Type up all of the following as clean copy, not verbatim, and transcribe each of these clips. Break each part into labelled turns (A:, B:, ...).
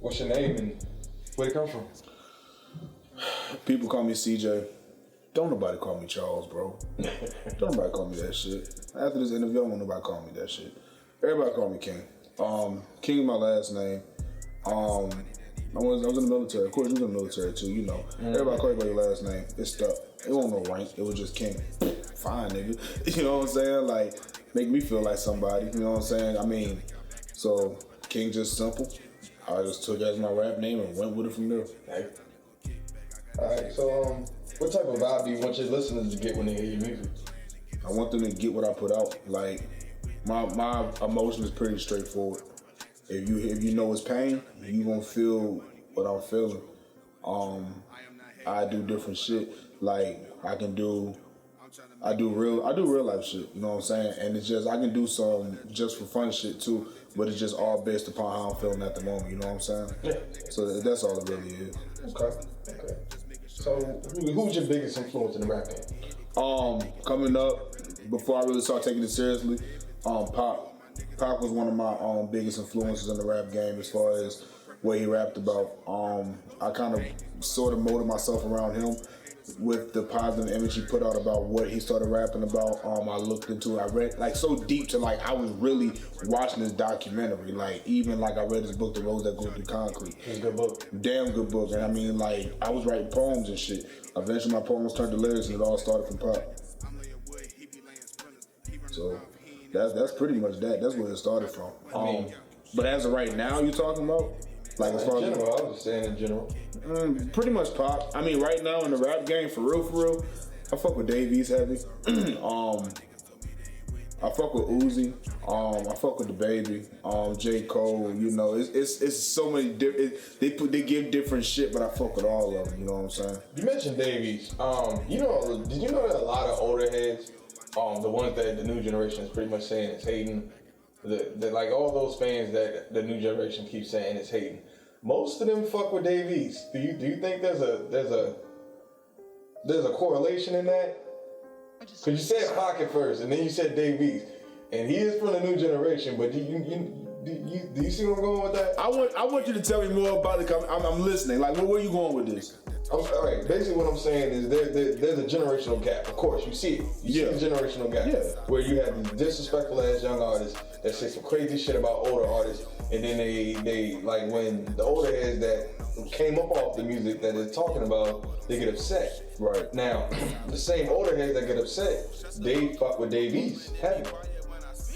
A: What's your name and where'd it come from?
B: People call me CJ. Don't nobody call me Charles, bro. Don't nobody call me that shit. After this interview, I don't want nobody call me that shit. Everybody call me King. King is my last name. I was in the military. Of course, you was in the military too, you know. Everybody call you by your last name. It stuck. It wasn't no rank. It was just King. Fine, nigga. You know what I'm saying? Like, make me feel like somebody. You know what I'm saying? I mean, so King just simple. I just took it as my rap name and went with it from there.
A: Alright, so what type of vibe do you want your listeners to get when they hear your music?
B: I want them to get what I put out. Like, my emotion is pretty straightforward. If you know it's pain, you gonna feel what I'm feeling. I do different shit. Like, I do real life shit. You know what I'm saying? And it's just, I can do some just for fun shit too. But it's just all based upon how I'm feeling at the moment. You know what I'm saying?
A: Yeah.
B: So that's all it really is.
A: Okay. So who's your biggest influence in the rap game?
B: Coming up, before I really started taking it seriously, Pac. Pac was one of my biggest influences in the rap game as far as what he rapped about. I kind of sort of molded myself around him with the positive image he put out about what he started rapping about. I looked into it. I read like so deep to like I was really watching this documentary. Like even like I read this book, The Roads That Go Through Concrete.
A: It's a good book.
B: Damn good book. And I mean like I was writing poems and shit. Eventually my poems turned to lyrics and it all started from Pac. So that's pretty much that. That's where it started from. But as of right now, you talking about? Like as far
A: in general, I was just saying in general.
B: Pretty much Pac. I mean, right now in the rap game, for real, I fuck with Dave East heavy. I fuck with Uzi. I fuck with the Baby. J. Cole. You know, it's so many different. They give different shit, but I fuck with all of them. You know what I'm saying?
A: You mentioned Dave East. Did you know that a lot of older heads, the ones that the new generation is pretty much saying is hating, the like all those fans that the new generation keeps saying is hating. Most of them fuck with Dave East. Do you think there's a correlation in that? Cause you said Pac at first, and then you said Dave East, and he is from the new generation. But do you see where I'm going with that?
B: I want you to tell me more about it. I'm listening. Like, where are you going with this?
A: All right. Basically, what I'm saying is there's a generational gap. Of course, you see it. You see the generational gap.
B: Yeah.
A: Where you have these disrespectful ass young artists that say some crazy shit about older artists, and then they like when the older heads that came up off the music that they're talking about, they get upset.
B: Right.
A: Now, the same older heads that get upset, they fuck with Dave East heavy.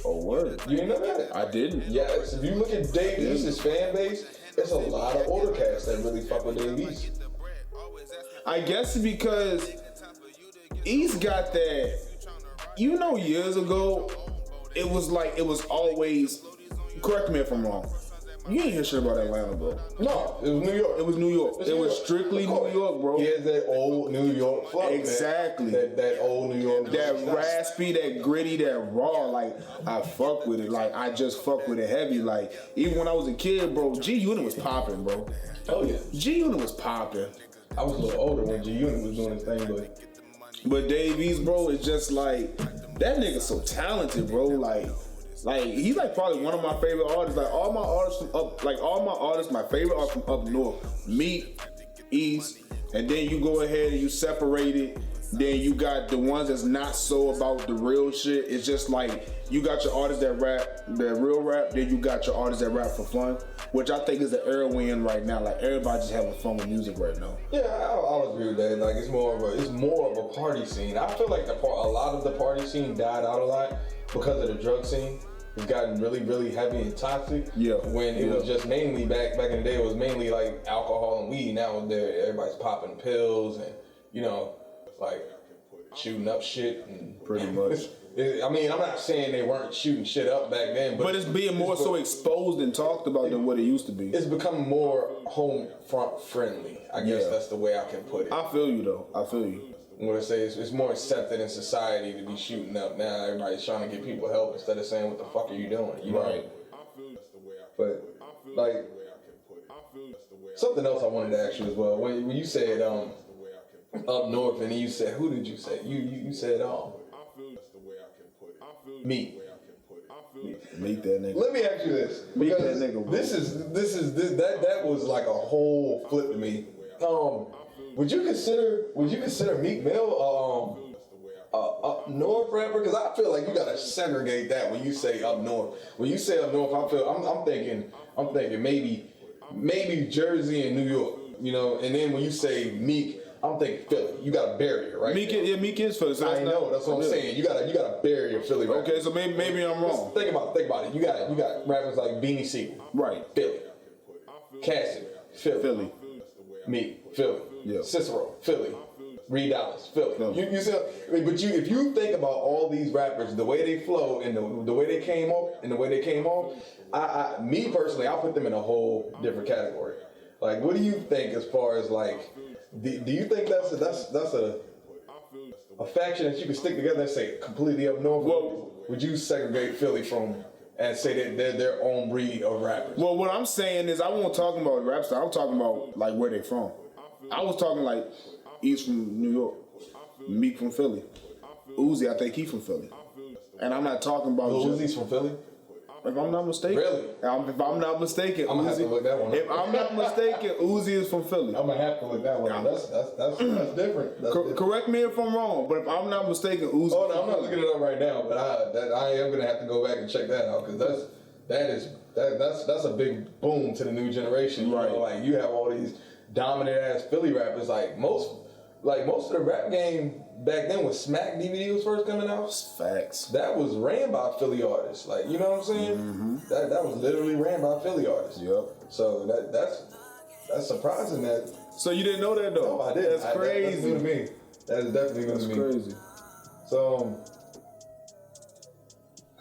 B: Oh, word.
A: You didn't know that?
B: I didn't.
A: Yes. If you look at Dave East's fan base, it's a lot of older cats that really fuck with Dave East.
B: I guess because East got that, you know, years ago, it was always, correct me if I'm wrong, you didn't hear shit about Atlanta, bro.
A: No, it was New York.
B: It was New York. It was strictly New York, bro.
A: He has that old New York flow.
B: Exactly.
A: That old New York.
B: That raspy, that gritty, that raw. Like, I fuck with it. Like, I just fuck with it heavy. Like, even when I was a kid, bro, G Unit was popping, bro.
A: Oh, yeah.
B: G Unit was popping.
A: I was a little older when G Unit was doing his thing,
B: but Dave East, bro, is just like, that nigga's so talented, bro. Like he's like probably one of my favorite artists. Like all my artists, my favorite are from up north. Me, East, and then you go ahead and you separate it. Then you got the ones that's not so about the real shit. It's just like you got your artists that rap, that real rap. Then you got your artists that rap for fun, which I think is the era we're in right now. Like everybody just having fun with music right now.
A: Yeah, I'll agree with that. Like it's more of a party scene. I feel like a lot of the party scene died out a lot because of the drug scene. It's gotten really, really heavy and toxic.
B: Yeah.
A: When it was just mainly back in the day, it was mainly like alcohol and weed. Now everybody's popping pills and like shooting up shit and
B: pretty much.
A: I mean, I'm not saying they weren't shooting shit up back then, but
B: it's being more so exposed and talked about than what it used to be.
A: It's become more home front friendly. I guess that's the way I can put it.
B: I feel you though. I feel you.
A: I'm gonna say it's more accepted in society to be shooting up now. Everybody's trying to get people help instead of saying, "What the fuck are you doing?" You know?
B: Right.
A: But like something else I wanted to ask you as well. When you said up north, and then you said, who did you say? You said me.
B: Meet that nigga.
A: Let me ask you this.
B: Meet that
A: Because
B: nigga, bro.
A: that was like a whole flip to me. Would you consider Meek Mill up north rapper? Because I feel like you gotta segregate that when you say up north. When you say up north, I'm thinking maybe Jersey and New York, you know. And then when you say Meek, I'm thinking Philly. You got a barrier, right?
B: Meek is Philly. So
A: I know. That's what I'm saying. You got a barrier, Philly. Rappers.
B: Okay, so maybe I'm wrong.
A: Think about it. You got rappers like Beanie Siegel,
B: Right.
A: Philly. Cassidy, Philly. Meek, Philly.
B: Yeah.
A: Cicero, Philly. Reed Dallas, Philly. You see, but if you think about all these rappers, the way they flow and the way they came off, me personally, I put them in a whole different category. Like, what do you think as far as like? Do you think that's a faction that you can stick together and say completely up north? Well, would you segregate Philly from and say that they're their own breed of rappers?
B: Well, what I'm saying is I wasn't talking about rap style. I'm talking about like where they from. I was talking like East from New York, Meek from Philly, Uzi. I think he from Philly, and I'm not talking about
A: Uzi's from Philly.
B: If I'm not mistaken.
A: Really?
B: If I'm not mistaken,
A: I'm gonna have to look that one up.
B: If I'm not mistaken, Uzi is from Philly.
A: I'm gonna have to look that one up. That's different. Different.
B: Correct me if I'm wrong, but if I'm not mistaken, Uzi.
A: Oh no, I'm not looking it up right now, but I am gonna have to go back and check that out because that's a big boom to the new generation. You
B: right.
A: know, like you have all these dominant ass Philly rappers. Like most of the rap game back then when Smack DVD was first coming out.
B: Facts.
A: That was ran by Philly artists. Like, you know what I'm saying? Mm-hmm. That was literally ran by Philly artists.
B: Yep.
A: So that's surprising that.
B: So you didn't know that though?
A: No, I didn't.
B: That's crazy.
A: That's new to me. That is definitely new to me.
B: That's crazy.
A: So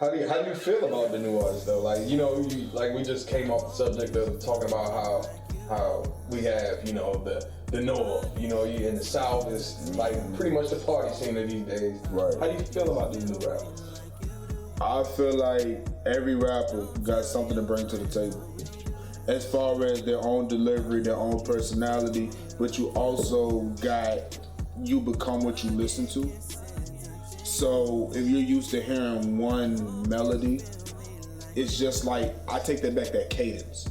A: how do you feel about the new artists though? Like, you know, we just came off the subject of talking about how we have, you know, the North, you know, in the South is like pretty much the party scene of these days.
B: Right.
A: How do you feel about these new rappers?
B: I feel like every rapper got something to bring to the table. As far as their own delivery, their own personality, but you also you become what you listen to. So if you're used to hearing one melody, it's just like, I take that back, that cadence.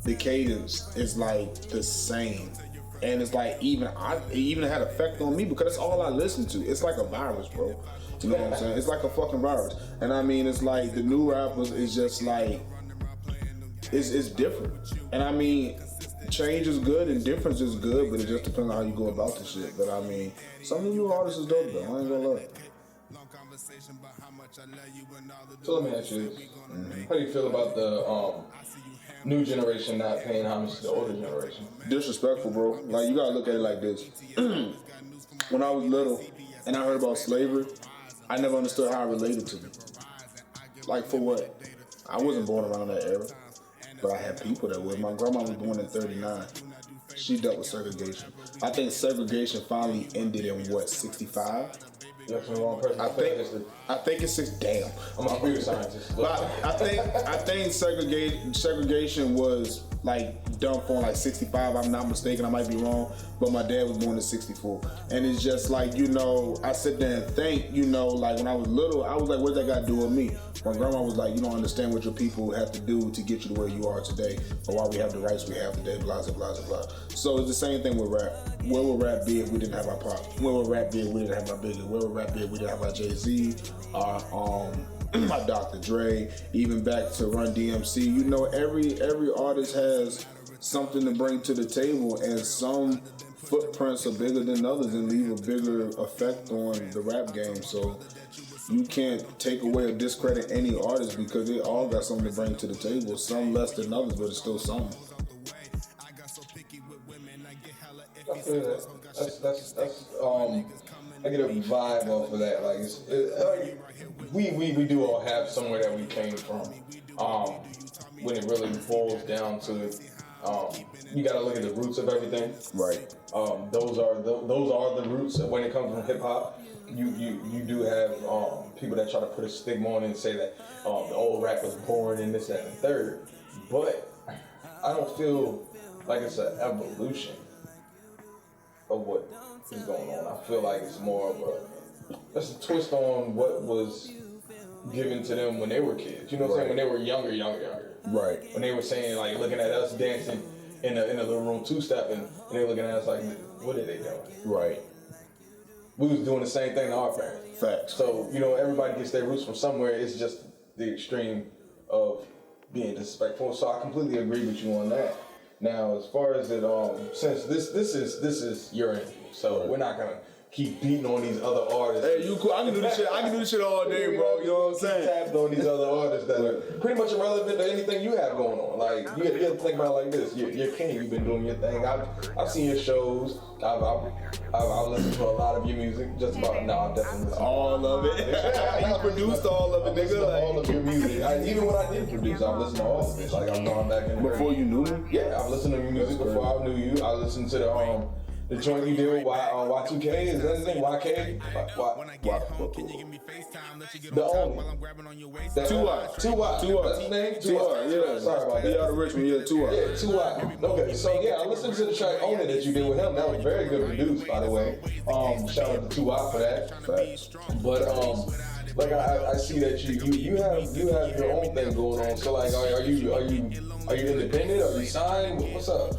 B: The cadence is like the same. And it's like, it even had effect on me because that's all I listen to. It's like a virus, bro. You know what I'm saying? It's like a fucking virus. And I mean, it's like the new rappers is just like, it's different. And I mean, change is good and difference is good, but it just depends on how you go about the shit. But I mean, some of the new artists is dope though. I ain't gonna lie.
A: So let me ask you this. How do you feel about the new generation not paying homage to the older generation?
B: Disrespectful, bro. Like, you gotta look at it like this. When I was little and I heard about slavery, I never understood how it related to me. Like, for what? I wasn't born around that era, but I had people that were. My grandma was born in 39. She dealt with segregation. I think segregation finally ended in what, 65?
A: You're the wrong person.
B: I think it's six. Damn,
A: I'm a computer scientist.
B: But I think segregation was like done for like 65. I'm not mistaken. I might be wrong, but my dad was born in 64, and it's just like, you know, I sit there and think, you know, like when I was little, I was like, what's that got to do with me? My grandma was like, you don't understand what your people have to do to get you to where you are today, or why we have the rights we have today, blah, blah, blah, blah. So it's the same thing with rap. Where would rap be if we didn't have our pop? Where would rap be if we didn't have our Biggie? Where would rap be if we didn't have our Jay-Z, our Dr. Dre, even back to Run DMC? You know, every artist has something to bring to the table, and some footprints are bigger than others and leave a bigger effect on the rap game. So you can't take away or discredit any artist because they all got something to bring to the table. Some less than others, but it's still something.
A: I feel that. That's I get a vibe off of that. Like we do all have somewhere that we came from. When it really boils down to it, you got to look at the roots of everything.
B: Right.
A: Those are the roots. When it comes from hip hop, you do have people that try to put a stigma on it and say that the old rap was born in this, that, and the third. But I don't feel like it's an evolution of what is going on. I feel like it's more of a twist on what was given to them when they were kids. You know what I'm saying? When they were younger.
B: Right.
A: When they were saying, like, looking at us dancing in a little room two-stepping, and they were looking at us like, what are they doing?
B: Right.
A: We was doing the same thing to our parents.
B: Facts.
A: So, you know, everybody gets their roots from somewhere. It's just the extreme of being disrespectful. So I completely agree with you on that. Now, as far as it, since this is your interview, so we're not gonna keep beating on these other artists.
B: Hey, you cool? I can do this shit. I can do this shit all day, bro. You know what I'm saying?
A: Tapped on these other artists that are pretty much irrelevant to anything you have going on. Like you have to think about it like this. You're king. You've been doing your thing. I've seen your shows. I've listened to a lot of your music. Just about I've definitely listened.
B: All of it. You produced all of it, nigga.
A: Like, all of your music. Even when I did produce, I've listened to all of it. Like I'm going back in.
B: Before you knew me?
A: Yeah, I've listened to your music before I knew you. I listened to the joint you did with Y2K, is that his name? YK? The only.
B: 2Y.
A: That's his name?
B: 2Y, yeah.
A: Sorry about that.
B: He out of Richmond, yeah, 2Y.
A: Yeah, 2Y. Okay, so yeah, I listened to the track Own It that you did with him. That was very good produced, by the way. Shout out to 2Y for that. But like I see that you have your own thing going on. So like, are you independent? Are you signed? What's up?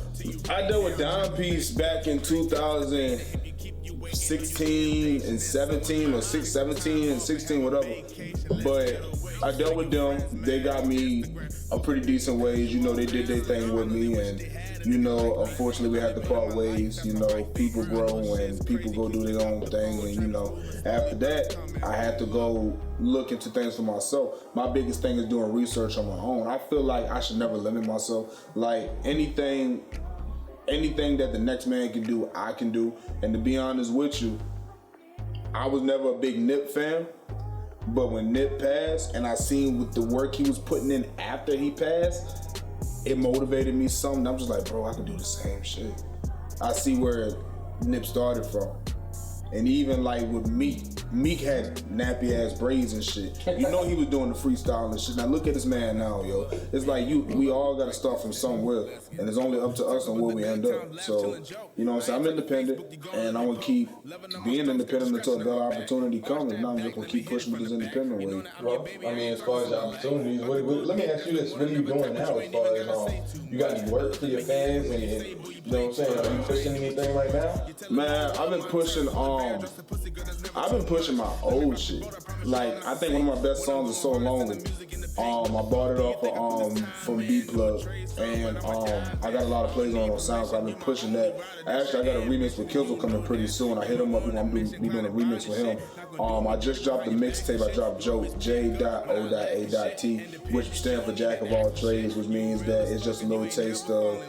B: I dealt with Dime Piece back in 2016 and 17 or 17 and 16, whatever. But I dealt with them. They got me a pretty decent wage. You know, they did their thing with me, and you know, unfortunately, we had to part ways. You know, people grow and people go do their own thing, and you know, after that, I had to go look into things for myself. My biggest thing is doing research on my own. I feel like I should never limit myself. Like anything that the next man can do, I can do. And to be honest with you, I was never a big Nip fan. But when Nip passed and I seen with the work he was putting in after he passed, it motivated me something. I'm just like, bro, I can do the same shit. I see where Nip started from. And even like with Meek had nappy ass braids and shit. You know he was doing the freestyle and shit. Now look at this man now, yo. It's like we all gotta start from somewhere, and it's only up to us on where we end up. So, you know what I'm saying? I'm independent, and I'm gonna keep being independent until the opportunity comes. And I'm just gonna keep pushing with this independent way.
A: Well, I mean, as far as the opportunities, let me ask you this: what are you doing now? As far as you got any work for your fans, and you know what I'm saying? Are you pushing anything right now?
B: Man, I've been pushing my old shit. Like, I think one of my best songs is So Lonely. I bought it off from B Plug, and I got a lot of plays on SoundCloud. I've been pushing that. Actually, I got a remix with Kizzle coming pretty soon. I hit him up. I'm be doing a remix with him. I just dropped the mixtape. I dropped J.O.A.T, which stands for Jack of All Trades, which means that it's just a little taste of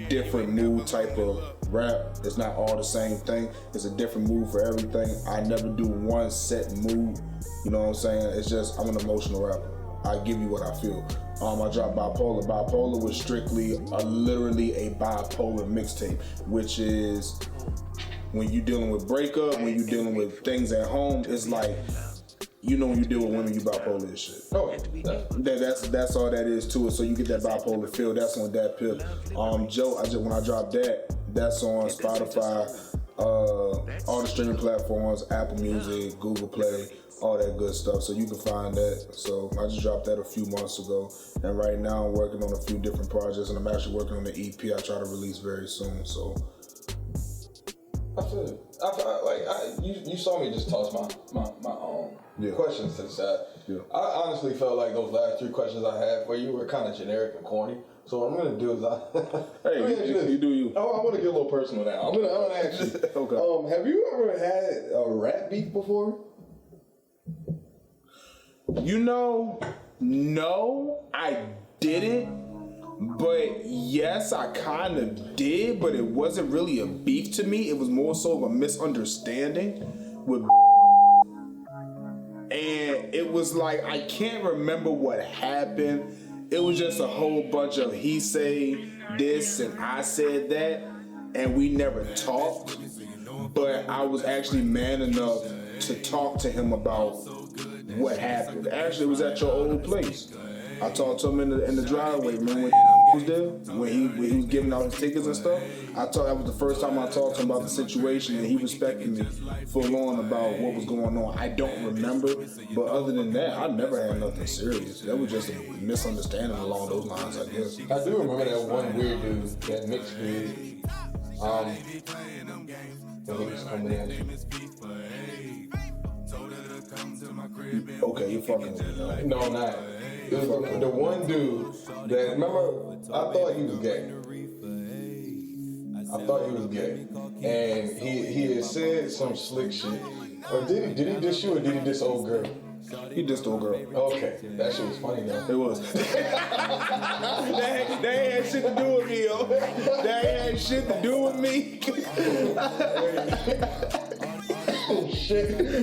B: different mood type of rap. It's not all the same thing. It's a different mood for everything. I never do one set mood. You know what I'm saying? It's just, I'm an emotional rapper. I give you what I feel. I dropped Bipolar. Bipolar was strictly, literally a bipolar mixtape, which is when you're dealing with breakup, when you're dealing with things at home, it's like, you know, when you deal with women, you bipolar and shit.
A: Oh,
B: that's all that is to it. So you get that bipolar feel. That's on that pill. Joe, when I dropped that's on Spotify, all the streaming platforms, Apple Music, Google Play, all that good stuff. So you can find that. So I just dropped that a few months ago, and right now I'm working on a few different projects, and I'm actually working on the EP I try to release very soon. So
A: I feel it. You saw me just toss my questions to the side.
B: Yeah.
A: I honestly felt like those last 3 questions I had for you were kind of generic and corny. So what I'm gonna do is
B: you do you.
A: I want to get a little personal now. I'm gonna ask you.
B: Okay.
A: Have you ever had a rap beef before?
B: You know, no, I didn't. But yes, I kind of did, but it wasn't really a beef to me. It was more so of a misunderstanding with, and it was like, I can't remember what happened. It was just a whole bunch of he say this and I said that, and we never talked. But I was actually man enough to talk to him about what happened. Actually, it was at your old place. I talked to him in the driveway, man. was there when he was giving out his tickets and stuff. That was the first time I talked to him about the situation, and he respected me full on about what was going on. I don't remember, but other than that, I never had nothing serious. That was just a misunderstanding along those lines, I guess.
A: I do remember that one weird dude, that mixed dude. When he was coming in.
B: Okay, you're fucking with me now.
A: No, I'm not. It was the one dude that, remember, I thought he was gay. And he had said some slick shit. Or did he diss you or did he diss old girl?
B: He dissed old girl.
A: Okay, that shit was funny though.
B: It was. That ain't had shit to do with me, yo. That ain't had shit to do with me.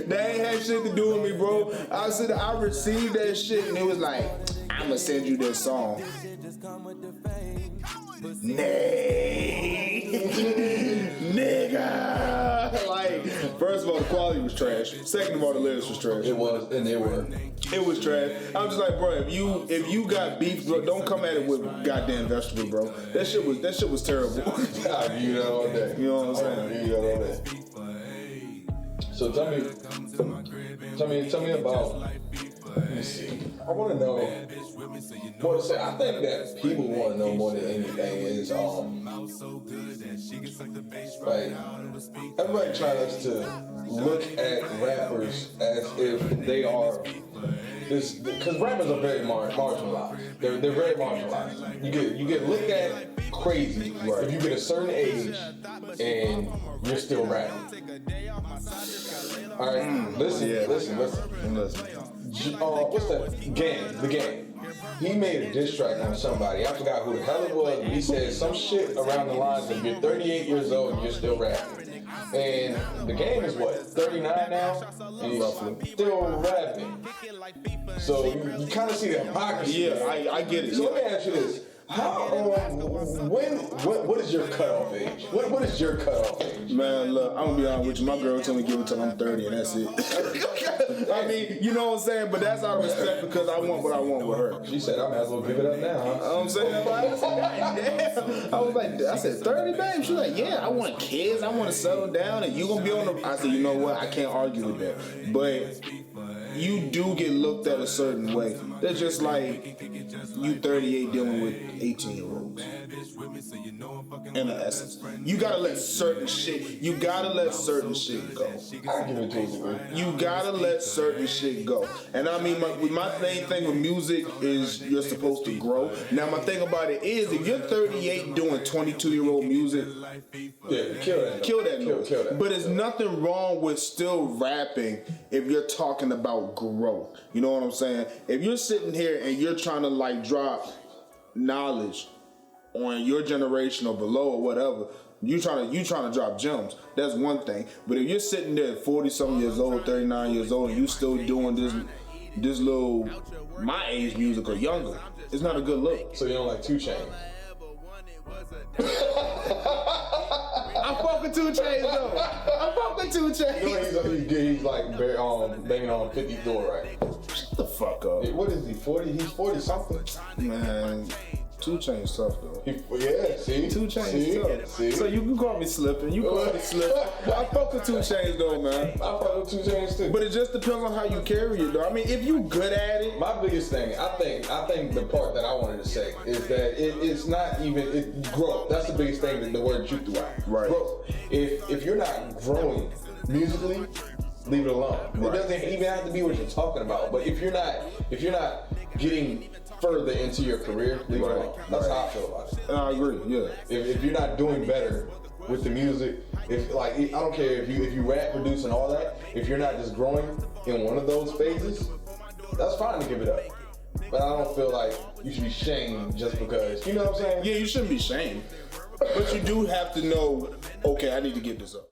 B: That ain't had shit to do with me, bro. I received that shit and it was like, I'ma send you this song. Nay, nigga. Like, first of all, the quality was trash. Second of all, the lyrics was trash.
A: It was, and they were.
B: It was trash. I'm just like, bro, if you got beef, bro, don't come at it with goddamn vegetables, bro. That shit was terrible.
A: I view that all day.
B: You know what I'm saying?
A: I view that all day. So tell me about. Let me see. I want to know. Well, say I think that people want to know more than anything is like everybody tries to look at rappers as if they are this, because rappers are very marginalized. They're very marginalized. You get looked at crazy if you get a certain age and you're still rapping. All right, listen. What's that? The Game. He made a diss track on somebody. I forgot who the hell it was. He said some shit around the lines of you're 38 years old and you're still rapping. And The Game is what, 39 now? And he's still rapping. So you kind of see the hypocrisy.
B: Yeah, I get it.
A: So let me ask you this. What is your cutoff age? What is your cutoff age?
B: Man, look, I'm gonna be honest with you. My girl told me give it till I'm 30 and that's it. I mean, you know what I'm saying? But that's out of respect because I want what I want with her.
A: She said, I might as well give it up now. Huh?
B: You know what I'm saying? I was like, I said, 30, babe? She was like, yeah, I want kids. I want to settle down and you gonna be on the... I said, you know what? I can't argue with that. But you do get looked at a certain way. They're just like you 38 dealing with 18-year-olds. In essence, you gotta let certain shit go.
A: I give it to you.
B: You gotta let certain shit go. And I mean, my main thing with music is you're supposed to grow. Now, my thing about it is, if you're 38 doing 22-year-old music,
A: yeah, kill that.
B: But there's nothing wrong with still rapping if you're talking about growth. You know what I'm saying? If you're sitting here and you're trying to like drop knowledge on your generation or below or whatever, you trying to drop gems. That's one thing. But if you're sitting there at 40-something years old, 39 years old, and you still doing this little my age music or younger, it's not a good look.
A: So you don't like 2 Chainz?
B: I'm fucking 2 Chainz though. I'm fucking 2 Chainz.
A: You know he's like banging on 50's door, right?
B: Shut the fuck up.
A: What is he, 40? He's 40 something.
B: Man, 2 Chainz tough though.
A: Yeah, see?
B: 2 Chainz tough.
A: See?
B: So you can call me slipping. You call me slipping. I fuck with 2 Chainz though, man.
A: I fuck with 2 Chainz too.
B: But it just depends on how you carry it though. I mean, if you good at it.
A: My biggest thing, I think the part that I wanted to say is that it's not even growth. That's the biggest thing that the word you threw out.
B: Right.
A: Growth. If you're not growing musically, leave it alone. Right. It doesn't even have to be what you're talking about. But if you're not getting further into your career, leave it alone. That's how I feel about it.
B: I agree. Yeah.
A: If you're not doing better with the music, I don't care if you rap, produce, and all that. If you're not just growing in one of those phases, that's fine to give it up. But I don't feel like you should be shamed just because. You know what I'm saying?
B: Yeah, you shouldn't be shamed. But you do have to know, okay, I need to get this up.